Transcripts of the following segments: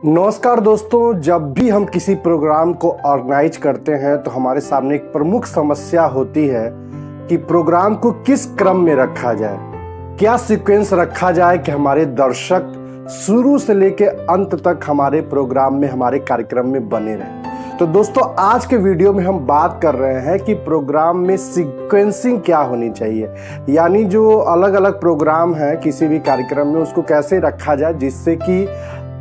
नमस्कार दोस्तों, जब भी हम किसी प्रोग्राम को ऑर्गेनाइज करते हैं तो हमारे सामने एक प्रमुख समस्या होती है कि प्रोग्राम को किस क्रम में रखा जाए, क्या सीक्वेंस रखा जाए कि हमारे दर्शक शुरू से लेकर अंत तक हमारे प्रोग्राम में, हमारे कार्यक्रम में बने रहें। तो दोस्तों, आज के वीडियो में हम बात कर रहे हैं कि प्रोग्राम में सीक्वेंसिंग क्या होनी चाहिए, यानी जो अलग अलग प्रोग्राम है किसी भी कार्यक्रम में उसको कैसे रखा जाए जिससे कि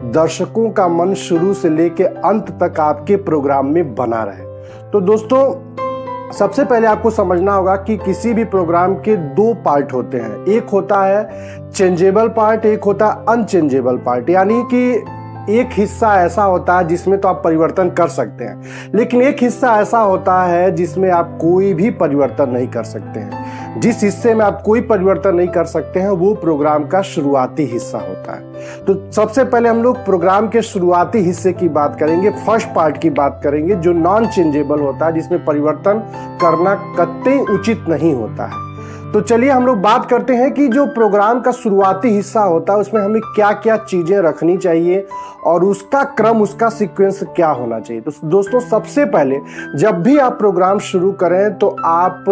दर्शकों का मन शुरू से लेकर अंत तक आपके प्रोग्राम में बना रहे। तो दोस्तों, सबसे पहले आपको समझना होगा कि किसी भी प्रोग्राम के दो पार्ट होते हैं। एक होता है चेंजेबल पार्ट, एक होता है अनचेंजेबल पार्ट। यानी कि एक हिस्सा ऐसा होता है जिसमें तो आप परिवर्तन कर सकते हैं, लेकिन एक हिस्सा ऐसा होता है जिसमें आप कोई भी परिवर्तन नहीं कर सकते हैं। जिस हिस्से में आप कोई परिवर्तन नहीं कर सकते हैं वो प्रोग्राम का शुरुआती हिस्सा होता है। तो सबसे पहले हम लोग प्रोग्राम के शुरुआती हिस्से की बात करेंगे, फर्स्ट पार्ट की बात करेंगे, जो नॉन चेंजेबल होता है, जिसमें परिवर्तन करना कतई उचित नहीं होता है। तो चलिए हम लोग बात करते हैं कि जो प्रोग्राम का शुरुआती हिस्सा होता है उसमें हमें क्या क्या चीजें रखनी चाहिए और उसका क्रम, उसका सीक्वेंस क्या होना चाहिए। तो दोस्तों, सबसे पहले जब भी आप प्रोग्राम शुरू करें तो आप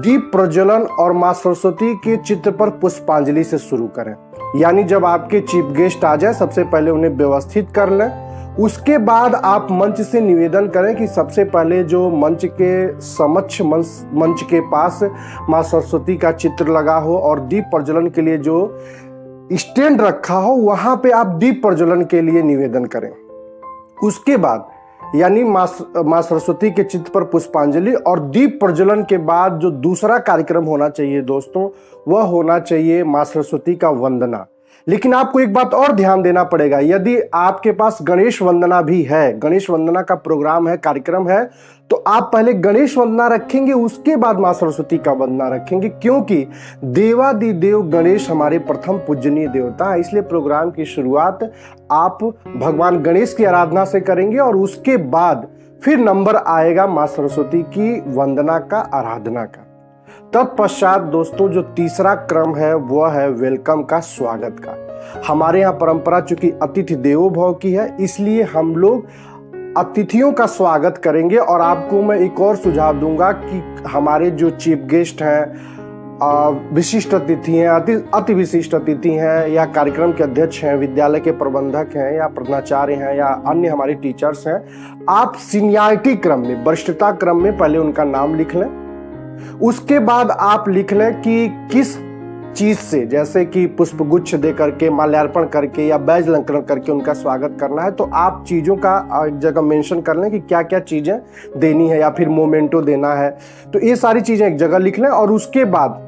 दीप प्रज्वलन और मां सरस्वती के चित्र पर पुष्पांजलि से शुरू करें। यानी जब आपके चीफ गेस्ट आ जाए सबसे पहले उन्हें व्यवस्थित कर लें, उसके बाद आप मंच से निवेदन करें कि सबसे पहले जो मंच के समक्ष मंच के पास मां सरस्वती का चित्र लगा हो और दीप प्रज्वलन के लिए जो स्टैंड रखा हो वहां पे आप दीप प्रज्वलन के लिए निवेदन करें। उसके बाद यानी मां सरस्वती के चित्र पर पुष्पांजलि और दीप प्रज्वलन के बाद जो दूसरा कार्यक्रम होना चाहिए दोस्तों, वह होना चाहिए मां सरस्वती का वंदना। लेकिन आपको एक बात और ध्यान देना पड़ेगा, यदि आपके पास गणेश वंदना भी है, गणेश वंदना का प्रोग्राम है, कार्यक्रम है, तो आप पहले गणेश वंदना रखेंगे, उसके बाद मां सरस्वती का वंदना रखेंगे, क्योंकि देवादिदेव गणेश हमारे प्रथम पूजनीय देवता है। इसलिए प्रोग्राम की शुरुआत आप भगवान गणेश की आराधना से करेंगे और उसके बाद फिर नंबर आएगा मां सरस्वती की वंदना का, आराधना का। तत्पश्चात दोस्तों जो तीसरा क्रम है वह है वेलकम का, स्वागत का। हमारे यहाँ परंपरा चूंकि अतिथि देवो भव की है, इसलिए हम लोग अतिथियों का स्वागत करेंगे। और आपको मैं एक और सुझाव दूंगा कि हमारे जो चीफ गेस्ट हैं, विशिष्ट अतिथि हैं, अति विशिष्ट अतिथि हैं, या कार्यक्रम के अध्यक्ष हैं, विद्यालय के प्रबंधक हैं, या प्रधानाचार्य हैं, या अन्य हमारे टीचर्स हैं, आप सीनियरिटी क्रम में, वरिष्ठता क्रम में पहले उनका नाम लिख लें। उसके बाद आप लिख लें कि किस चीज से, जैसे कि पुष्पगुच्छ दे करके, माल्यार्पण करके या बैज अलंकरण करके उनका स्वागत करना है, तो आप चीजों का एक जगह मेंशन कर लें कि क्या क्या चीजें देनी है, या फिर मोमेंटो देना है। तो ये सारी चीजें एक जगह लिख लें और उसके बाद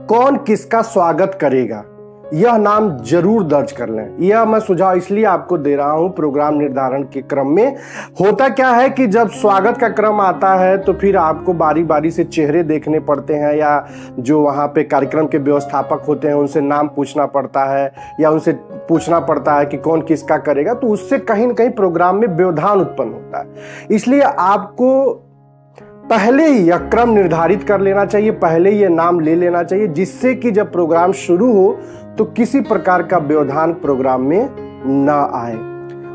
कौन किसका स्वागत करेगा यह नाम जरूर दर्ज कर लें। यह मैं सुझाव इसलिए आपको दे रहा हूं प्रोग्राम निर्धारण के क्रम में। होता क्या है कि जब स्वागत का क्रम आता है तो फिर आपको बारी बारी से चेहरे देखने पड़ते हैं, या जो वहां पे कार्यक्रम के व्यवस्थापक होते हैं उनसे नाम पूछना पड़ता है, या उनसे पूछना पड़ता है कि कौन किसका करेगा। तो उससे कहीं ना कहीं प्रोग्राम में व्यवधान उत्पन्न होता है। इसलिए आपको पहले ही यह क्रम निर्धारित कर लेना चाहिए, पहले ही यह नाम ले लेना चाहिए, जिससे कि जब प्रोग्राम शुरू हो तो किसी प्रकार का व्यवधान प्रोग्राम में ना आए।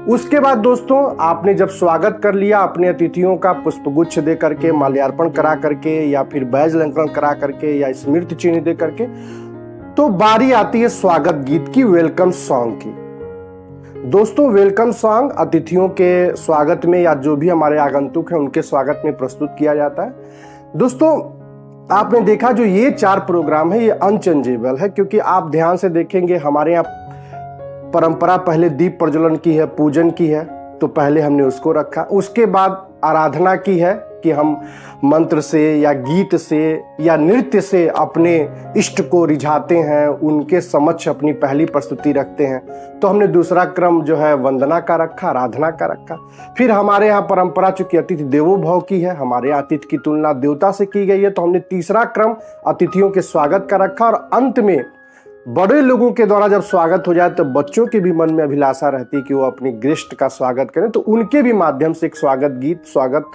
उसके बाद दोस्तों, आपने जब स्वागत कर लिया अपने अतिथियों का, पुष्पगुच्छ दे करके, माल्यार्पण करा करके, या फिर बैज अलंकरण करा करके, या स्मृति चिन्ह दे करके, तो बारी आती है स्वागत गीत की, वेलकम सॉन्ग की। दोस्तों, वेलकम सॉन्ग अतिथियों के स्वागत में या जो भी हमारे आगंतुक हैं उनके स्वागत में प्रस्तुत किया जाता है। दोस्तों, आपने देखा जो ये 4 प्रोग्राम है ये अनचेंजेबल है, क्योंकि आप ध्यान से देखेंगे हमारे यहाँ परंपरा पहले दीप प्रज्वलन की है, पूजन की है, तो पहले हमने उसको रखा। उसके बाद आराधना की है कि हम मंत्र से या गीत से या नृत्य से अपने इष्ट को रिझाते हैं, उनके समक्ष अपनी पहली प्रस्तुति रखते हैं, तो हमने दूसरा क्रम जो है वंदना का रखा, आराधना का रखा। फिर हमारे यहाँ परंपरा चूंकि अतिथि देवो भव की है, हमारे यहाँ अतिथि की तुलना देवता से की गई है, तो हमने तीसरा क्रम अतिथियों के स्वागत का रखा। और अंत में बड़े लोगों के द्वारा जब स्वागत हो जाए तो बच्चों के भी मन में अभिलाषा रहती है कि वो अपनी गेस्ट का स्वागत करें, तो उनके भी माध्यम से एक स्वागत गीत, स्वागत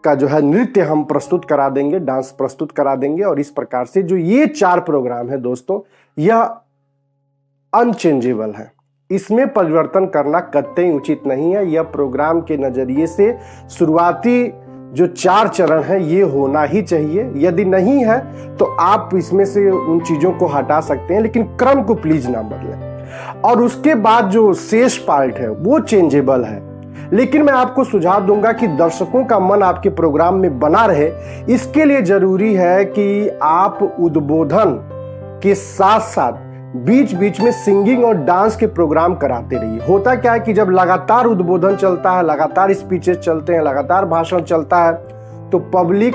का जो है नृत्य हम प्रस्तुत करा देंगे, डांस प्रस्तुत करा देंगे। और इस प्रकार से जो ये 4 प्रोग्राम है दोस्तों, यह अनचेंजेबल है। इसमें परिवर्तन करना कतई उचित नहीं है। यह प्रोग्राम के नजरिए से शुरुआती जो 4 चरण है ये होना ही चाहिए। यदि नहीं है तो आप इसमें से उन चीजों को हटा सकते हैं, लेकिन क्रम को प्लीज ना बदलें। और उसके बाद जो शेष पार्ट है वो चेंजेबल है, लेकिन मैं आपको सुझाव दूंगा कि दर्शकों का मन आपके प्रोग्राम में बना रहे। इसके लिए जरूरी है कि आप उद्बोधन के साथ साथ बीच बीच में सिंगिंग और डांस के प्रोग्राम कराते रहिए। होता क्या है कि जब लगातार उद्बोधन चलता है, लगातार स्पीचेस चलते हैं, लगातार भाषण चलता है, तो पब्लिक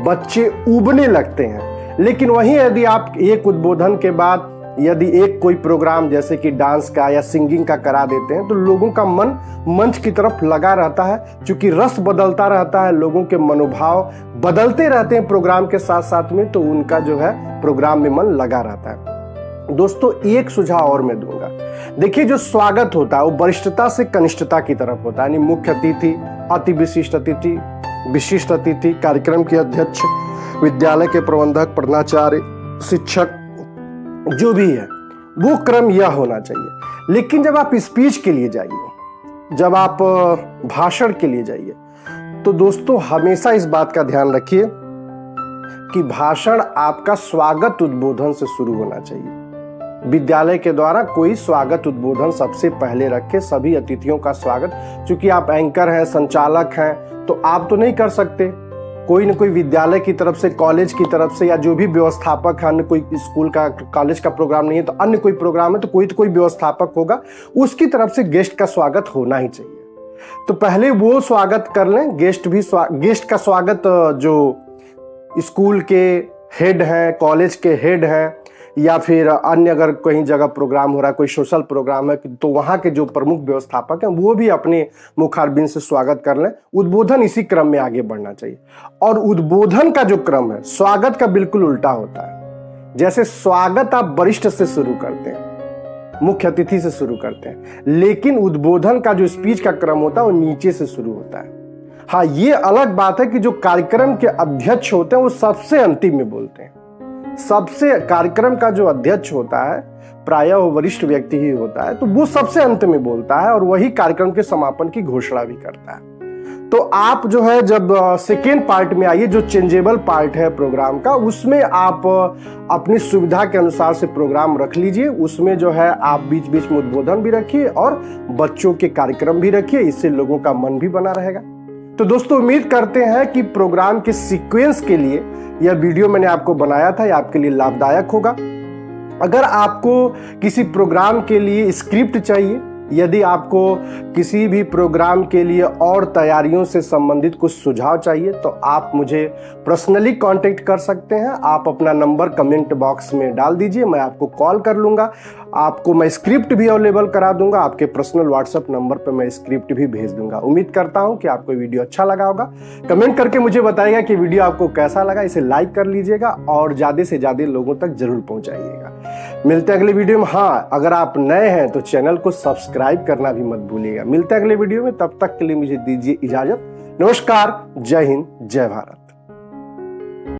बच्चे उबने लगते हैं। लेकिन वहीं यदि आप एक उद्बोधन के बाद यदि एक कोई प्रोग्राम जैसे कि डांस का या सिंगिंग का करा देते हैं तो लोगों का मन मंच की तरफ लगा रहता है। क्योंकि रस बदलता रहता है, लोगों के मनोभाव बदलते रहते हैं प्रोग्राम के साथ साथ में, तो उनका जो है प्रोग्राम में मन लगा रहता है। दोस्तों, एक सुझाव और मैं दूंगा। देखिए, जो स्वागत होता है वो वरिष्ठता से कनिष्ठता की तरफ होता है, यानी मुख्य अतिथि, अति विशिष्ट अतिथि, विशिष्ट अतिथि, कार्यक्रम के अध्यक्ष, विद्यालय के प्रबंधक, प्रधानाचार्य, शिक्षक, जो भी है वो क्रम यह होना चाहिए। लेकिन जब आप स्पीच के लिए जाइए, जब आप भाषण के लिए जाइए, तो दोस्तों हमेशा इस बात का ध्यान रखिए कि भाषण आपका स्वागत उद्बोधन से शुरू होना चाहिए। विद्यालय के द्वारा कोई स्वागत उद्बोधन सबसे पहले रखे, सभी अतिथियों का स्वागत। चूंकि आप एंकर हैं, संचालक हैं, तो आप तो नहीं कर सकते। कोई न कोई विद्यालय की तरफ से, कॉलेज की तरफ से, या जो भी व्यवस्थापक है, अन्य कोई स्कूल का कॉलेज का प्रोग्राम नहीं है तो अन्य कोई प्रोग्राम है तो कोई व्यवस्थापक होगा, उसकी तरफ से गेस्ट का स्वागत होना ही चाहिए। तो पहले वो स्वागत कर लें। गेस्ट का स्वागत जो स्कूल के हेड हैं, कॉलेज के हेड हैं, या फिर अन्य अगर कहीं जगह प्रोग्राम हो रहा है, कोई सोशल प्रोग्राम है, तो वहां के जो प्रमुख व्यवस्थापक हैं वो भी अपने मुखारबिंद से स्वागत कर लें। उद्बोधन इसी क्रम में आगे बढ़ना चाहिए। और उद्बोधन का जो क्रम है स्वागत का बिल्कुल उल्टा होता है। जैसे स्वागत आप वरिष्ठ से शुरू करते हैं, मुख्य अतिथि से शुरू करते हैं, लेकिन उद्बोधन का जो स्पीच का क्रम होता है वो नीचे से शुरू होता है। हाँ, ये अलग बात है कि जो कार्यक्रम के अध्यक्ष होते हैं वो सबसे अंतिम में बोलते हैं। सबसे कार्यक्रम का जो अध्यक्ष होता है प्रायः वो वरिष्ठ व्यक्ति ही होता है, तो वो सबसे अंत में बोलता है और वही कार्यक्रम के समापन की घोषणा भी करता है। तो आप जो है जब सेकेंड पार्ट में आइए, जो चेंजेबल पार्ट है प्रोग्राम का, उसमें आप अपनी सुविधा के अनुसार से प्रोग्राम रख लीजिए। उसमें जो है आप बीच बीच में उद्बोधन भी रखिए और बच्चों के कार्यक्रम भी रखिए, इससे लोगों का मन भी बना रहेगा। तो दोस्तों, उम्मीद करते हैं कि प्रोग्राम के सीक्वेंस के लिए यह वीडियो मैंने आपको बनाया था, यह आपके लिए लाभदायक होगा। अगर आपको किसी प्रोग्राम के लिए स्क्रिप्ट चाहिए, यदि आपको किसी भी प्रोग्राम के लिए और तैयारियों से संबंधित कुछ सुझाव चाहिए, तो आप मुझे पर्सनली कांटेक्ट कर सकते हैं। आप अपना नंबर कमेंट बॉक्स में डाल दीजिए, मैं आपको कॉल कर लूँगा। आपको मैं स्क्रिप्ट भी अवेलेबल करा दूंगा, आपके पर्सनल व्हाट्सएप नंबर पर मैं स्क्रिप्ट भी भेज दूंगा। उम्मीद करता हूं कि आपको वीडियो अच्छा लगा होगा। कमेंट करके मुझे बताइएगा कि वीडियो आपको कैसा लगा। इसे लाइक कर लीजिएगा और ज़्यादा से ज़्यादा लोगों तक जरूर पहुंचाइएगा। मिलते हैं अगले वीडियो में। हाँ, अगर आप नए हैं तो चैनल को सब्सक्राइब करना भी मत भूलिएगा। मिलते हैं अगले वीडियो में, तब तक के लिए मुझे दीजिए इजाजत। नमस्कार, जय हिंद, जय भारत।